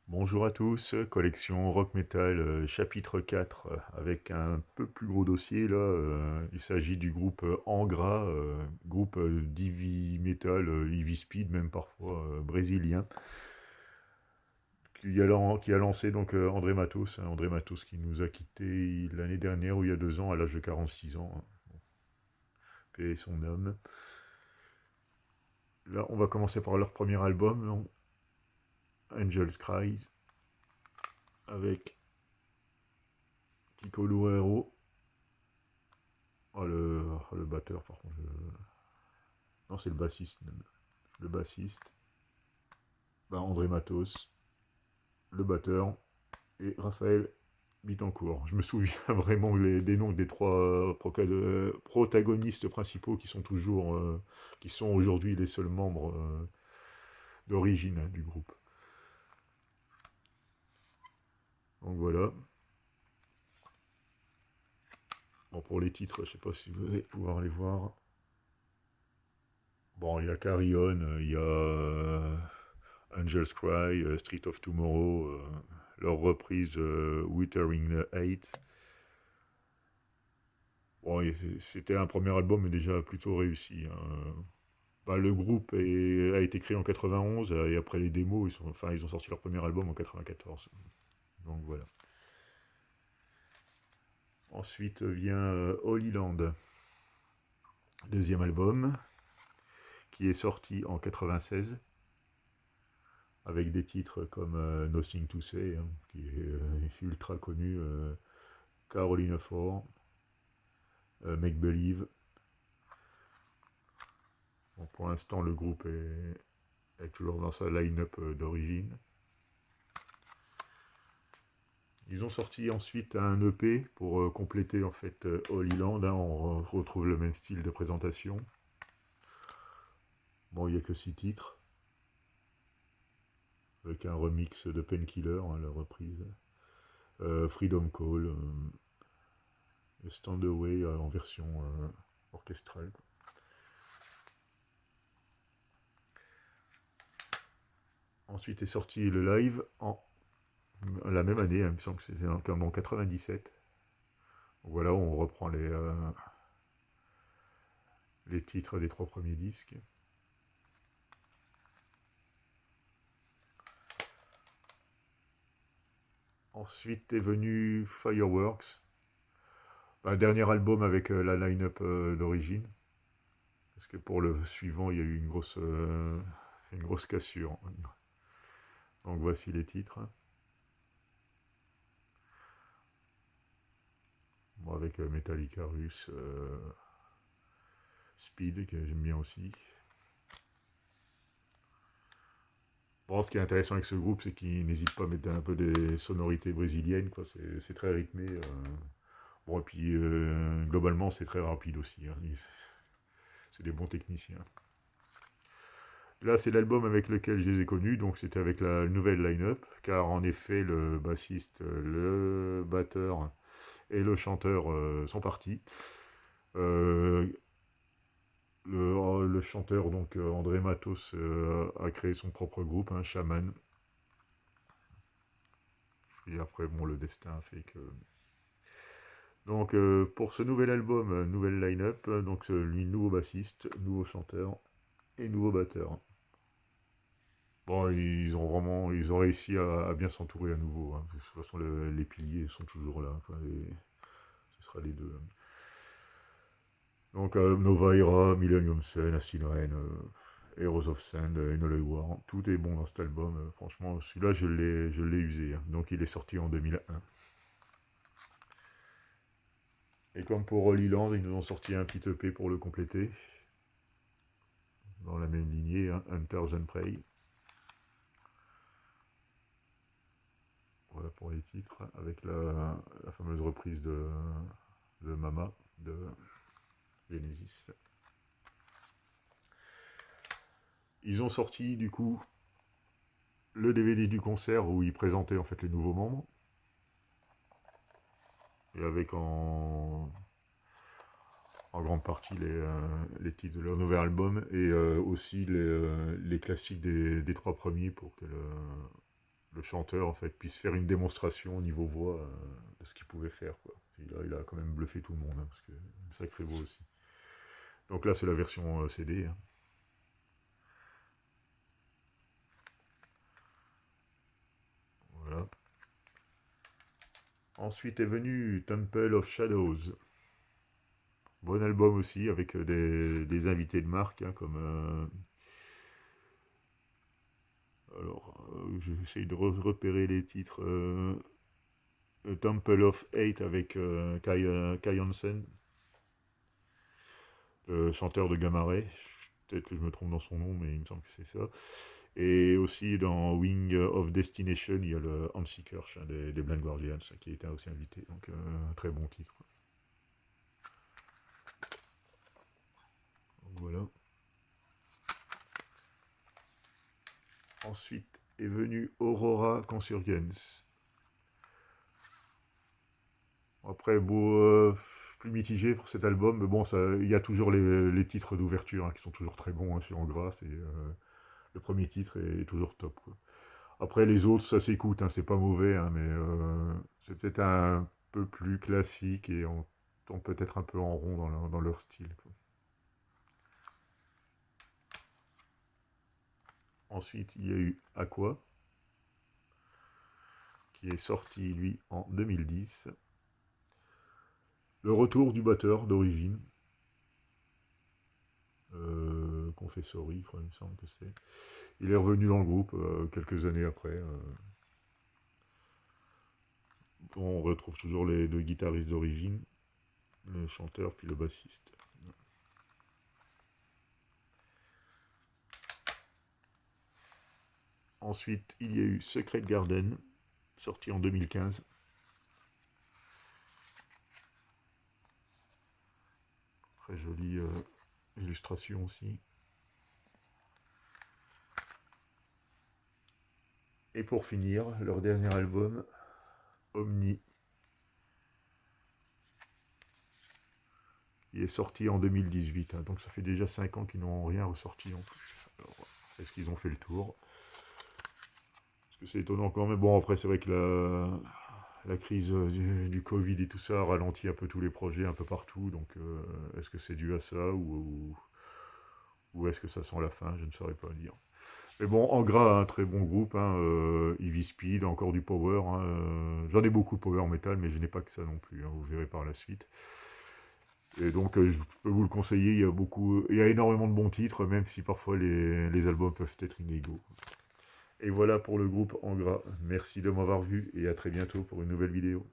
Bonjour à tous, collection Rock Metal, chapitre 4, avec un peu plus gros dossier là. Il s'agit du groupe Angra, groupe d'heavy metal, heavy speed même parfois, brésilien, qui a lancé donc André Matos, hein, André Matos qui nous a quittés l'année dernière ou il y a 2 ans à l'âge de 46 ans, hein. Paix et son âme. Là, on va commencer par leur premier album, donc, Angels Cries, avec Kiko Loureiro. Le batteur, par contre. Non, c'est le bassiste même. Le bassiste, bah, André Matos, le batteur et Raphaël Bittencourt. Je me souviens vraiment des noms des trois protagonistes principaux qui sont aujourd'hui les seuls membres d'origine, hein, du groupe. Donc voilà. Bon, pour les titres, je sais pas si vous allez pouvoir les voir. Bon, il y a Carrion, il y a Angels Cry, Street of Tomorrow, leur reprise Wuthering Heights. Bon, c'était un premier album mais déjà plutôt réussi, hein. Bah, le groupe a été créé en 91 et après les démos, ils ont sorti leur premier album en 94. Donc voilà. Ensuite vient Holy Land, deuxième album, qui est sorti en 96 avec des titres comme Nothing to Say, hein, qui est ultra connu, Carolina Ford, Make Believe. Bon, pour l'instant, le groupe est toujours dans sa line-up d'origine. Ils ont sorti ensuite un EP pour compléter en fait Holy Land, hein. On retrouve le même style de présentation. Bon, il n'y a que 6 titres, avec un remix de Painkiller, hein, la reprise. Freedom Call, Stand Away en version orchestrale. Ensuite est sorti le live en la même année, hein, il me semble que c'était en 97. Voilà, on reprend les titres des 3 premiers disques. Ensuite est venu Fireworks, un dernier album avec la line-up d'origine. Parce que pour le suivant, il y a eu une grosse cassure. Donc voici les titres. Bon, avec Metallica Russe, Speed, que j'aime bien aussi. Bon, ce qui est intéressant avec ce groupe, c'est qu'il n'hésite pas à mettre un peu des sonorités brésiliennes, quoi. C'est très rythmé. Bon, et puis globalement, c'est très rapide aussi, hein. C'est des bons techniciens. Là, c'est l'album avec lequel je les ai connus, donc c'était avec la nouvelle line-up, car en effet, le bassiste, le batteur et le chanteur sont partis. Euh, le chanteur, donc André Matos, a créé son propre groupe, un Shaman. Et après, bon, le destin a fait que. Donc, pour ce nouvel album, nouvelle line-up, donc lui, nouveau bassiste, nouveau chanteur et nouveau batteur. Bon, ils ont réussi à bien s'entourer à nouveau, hein. De toute façon, les piliers sont toujours là, quoi, ce sera les deux. Donc, Nova Era, Millennium Sun, Acid Rain, Heroes of Sand, Enola War, tout est bon dans cet album. Franchement, celui-là, je l'ai usé, hein. Donc, il est sorti en 2001. Et comme pour Holy Land, ils nous ont sorti un petit EP pour le compléter, dans la même lignée, hein, Hunters and Prey. Voilà pour les titres, avec la fameuse reprise de Mama de Genesis. Ils ont sorti du coup le DVD du concert où ils présentaient en fait les nouveaux membres, et avec en grande partie les titres de leur nouvel album et aussi les classiques des 3 premiers pour que le chanteur en fait puisse faire une démonstration au niveau voix de ce qu'il pouvait faire, quoi. Et là, il a quand même bluffé tout le monde, hein, parce que c'est sacré voix aussi. Donc là, c'est la version CD, hein. Voilà. Ensuite est venu Temple of Shadows. Bon album aussi, avec des invités de marque, hein, comme... j'essaye de repérer les titres. Temple of Hate avec Kai Hansen, le chanteur de Gamma Ray. Peut-être que je me trompe dans son nom, mais il me semble que c'est ça. Et aussi dans Wing of Destination, il y a le Hansi Kirsch, hein, des Blind Guardians, qui était aussi invité. Donc, un très bon titre. Donc, voilà. Ensuite est venu Aurora Consurgence. Après, bon, plus mitigé pour cet album, mais bon, il y a toujours les titres d'ouverture, hein, qui sont toujours très bons, hein, sur Angra. Le premier titre est toujours top, quoi. Après, les autres, ça s'écoute, hein, c'est pas mauvais, hein, mais c'est peut-être un peu plus classique et on tombe peut-être un peu en rond dans leur style, quoi. Ensuite, il y a eu Aqua, qui est sorti, lui, en 2010. Le retour du batteur d'origine. Confessory, il me semble que c'est. Il est revenu dans le groupe quelques années après. On retrouve toujours les deux guitaristes d'origine, le chanteur puis le bassiste. Ensuite, il y a eu Secret Garden, sorti en 2015. Très jolie illustration aussi. Et pour finir, leur dernier album, Omni, qui est sorti en 2018. Hein, donc ça fait déjà 5 ans qu'ils n'ont rien ressorti non plus. Alors, est-ce qu'ils ont fait le tour? Parce que c'est étonnant quand même. Bon, après, c'est vrai que la crise du Covid et tout ça a ralenti un peu tous les projets un peu partout. Donc, est-ce que c'est dû à ça ou est-ce que ça sent la fin? Je ne saurais pas dire. Mais bon, Angra, un très bon groupe, hein, Heavy Speed, encore du power, hein, j'en ai beaucoup de power metal, mais je n'ai pas que ça non plus, hein, vous verrez par la suite. Et donc, je peux vous le conseiller, il y a énormément de bons titres, même si parfois les albums peuvent être inégaux. Et voilà pour le groupe Angra. Merci de m'avoir vu et à très bientôt pour une nouvelle vidéo.